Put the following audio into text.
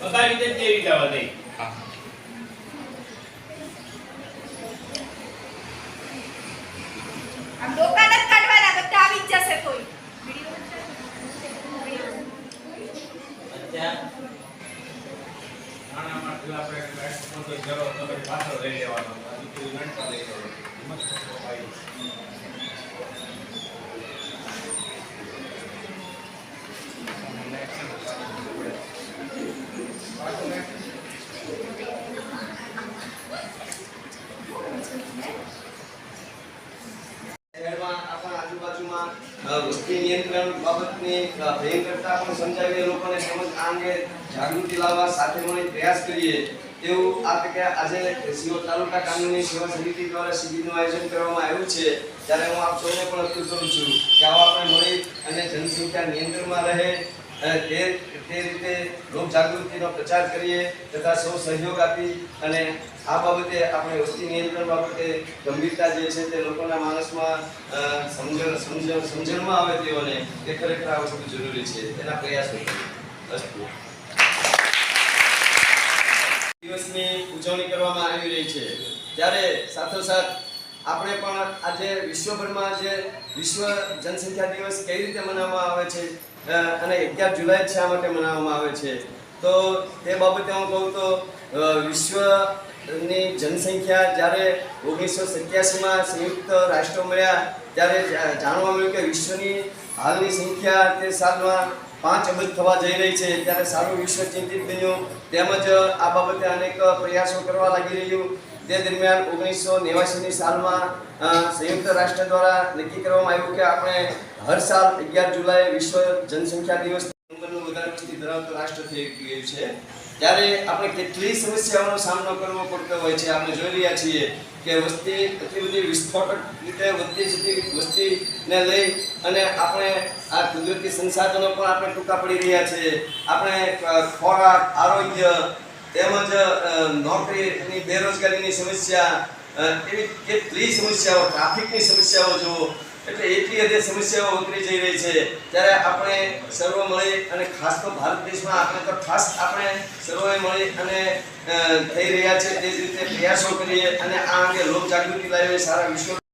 બગાડી રીતે તેવી જવા દે આમ દુકાન જ કાઢવાના બધા આવી જ જશે કોઈ અત્યારે આનામાં પેલા આપણે લાઈટ ફોટો જરો તો પાછળ લઈ લેવાનો આ તો ઇવેન્ટ પર લઈ લેવાનો મસ્ત પ્રોફાઇલ વસ્તી નિયંત્રણ બાબતની ભયંકરતા પણ સમજાવીએ લોકોને સમજ આ અંગે જાગૃતિ લાવવા સાથે મળી પ્રયાસ કરીએ તેવું આ તકે આજે સિહોર તાલુકા કાનૂની સેવા સમિતિ દ્વારા શિબિરનું આયોજન કરવામાં આવ્યું છે ત્યારે હું આપ સૌને પણ અપીલ કરું છું કે આવા આપણે મળી અને જનસંખ્યા નિયંત્રણમાં રહે તે રીતે લોક જાગૃતિનો પ્રચાર કરીએ તથા સૌ સહયોગ આપી અને આ બાબતે આપણે વસ્તી નિયંત્રણ બાબતે ગંભીરતા જે છે તે લોકોના માનસમાં સમજણમાં આવે તેઓને તે ખરેખર આ વસ્તુ જરૂરી છે એના પ્રયાસો કરીએ. દિવસની ઉજવણી કરવામાં આવી રહી છે ત્યારે સાથોસાથ આપણે પણ આજે વિશ્વભરમાં જે વિશ્વ જનસંખ્યા દિવસ કઈ રીતે મનાવવામાં આવે છે અને 11 જુલાઈ શા માટે મનાવવામાં આવે છે તો તે બાબતે હું કહું તો વિશ્વની જનસંખ્યા જ્યારે 1987માં સંયુક્ત રાષ્ટ્રો મળ્યા ત્યારે જાણવા મળ્યું કે વિશ્વની હાલની સંખ્યા તે સાલમાં 5 અબજ થવા જઈ રહી છે ત્યારે સારું વિશ્વ ચિંતિત બન્યું તેમજ આ બાબતે અનેક પ્રયાસો કરવા લાગી રહ્યું તે દરમિયાન 1989ની સાલમાં સંયુક્ત રાષ્ટ્ર દ્વારા નક્કી કરવામાં આવ્યું કે આપણે હર સાલ 11 જુલાઈ વિશ્વ જનસંખ્યા દિવસ નંબરનું વધારે વસ્તી ધરાવતું રાષ્ટ્ર થઈ ગયું છે ત્યારે આપણે કેટલી સમસ્યાઓનો સામનો કરવો પડતો હોય છે આપણે જોઈ રહ્યા છીએ કે વસ્તી એટલી બધી વિસ્ફોટક રીતે વધતી જતી વસ્તીને લઈ અને આપણે આ કુદરતી સંસાધનો પણ આપણે ટૂંકા પડી રહ્યા છે આપણે ખોરાક આરોગ્ય તેમજ નોકરીની બેરોજગારીની સમસ્યા એવી કેટલી સમસ્યાઓ ટ્રાફિકની સમસ્યાઓ જુઓ એટલે એટલી હદે સમસ્યાઓ ઉતરી જઈ રહી છે ત્યારે આપણે સર્વ મળી અને ખાસ તો ભારત દેશમાં આપણે સર્વે મળી અને થઈ રહ્યા છે તે જ રીતે પ્રયાસો કરીએ અને આ અંગે લોક જાગૃતિ લાવીએ સારા વિશ્વ